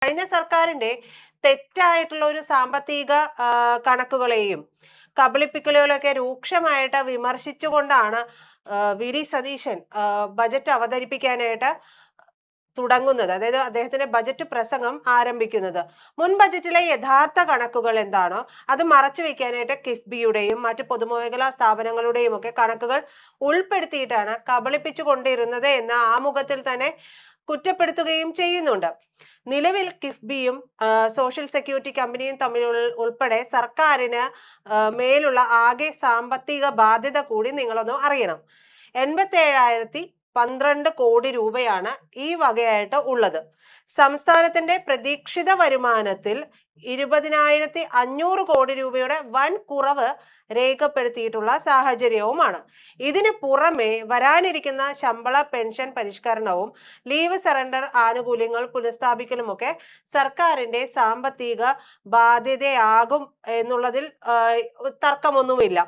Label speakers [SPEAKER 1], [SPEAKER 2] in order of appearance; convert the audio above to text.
[SPEAKER 1] കഴിഞ്ഞ സർക്കാരിന്റെ തെറ്റായിട്ടുള്ള ഒരു സാമ്പത്തിക കണക്കുകളെയും കബളിപ്പിക്കലുകളൊക്കെ രൂക്ഷമായിട്ട് വിമർശിച്ചുകൊണ്ടാണ് വി ഡി സതീശൻ ബജറ്റ് അവതരിപ്പിക്കാനായിട്ട് തുടങ്ങുന്നത്. അതായത് അദ്ദേഹത്തിന്റെ ബജറ്റ് പ്രസംഗം ആരംഭിക്കുന്നത്. മുൻ ബജറ്റിലെ യഥാർത്ഥ കണക്കുകൾ എന്താണോ അത് മറച്ചു വെക്കാനായിട്ട് കിഫ്ബിയുടെയും മറ്റ് പൊതുമേഖലാ സ്ഥാപനങ്ങളുടെയും ഒക്കെ കണക്കുകൾ ഉൾപ്പെടുത്തിയിട്ടാണ് കബളിപ്പിച്ചു കൊണ്ടിരുന്നത് എന്ന ആമുഖത്തിൽ തന്നെ കുറ്റപ്പെടുത്തുകയും ചെയ്യുന്നുണ്ട്. നിലവിൽ കിഫ്ബിയും സോഷ്യൽ സെക്യൂരിറ്റി കമ്പനിയും തമ്മിൽ ഉൾപ്പെടെ സർക്കാരിന് മേലുള്ള ആകെ സാമ്പത്തിക ബാധ്യത കൂടി നിങ്ങളൊന്ന് അറിയണം. 87,012 കോടി രൂപയാണ് ഈ വകയായിട്ട് ഉള്ളത്. സംസ്ഥാനത്തിന്റെ പ്രതീക്ഷിത വരുമാനത്തിൽ 20,500 കോടി രൂപയുടെ വൻ കുറവ് രേഖപ്പെടുത്തിയിട്ടുള്ള സാഹചര്യവുമാണ്. ഇതിന് പുറമെ വരാനിരിക്കുന്ന ശമ്പള പെൻഷൻ പരിഷ്കരണവും ലീവ് സറണ്ടർ ആനുകൂല്യങ്ങൾ പുനഃസ്ഥാപിക്കലുമൊക്കെ സർക്കാരിന്റെ സാമ്പത്തിക ബാധ്യതയാകും എന്നുള്ളതിൽ തർക്കമൊന്നുമില്ല.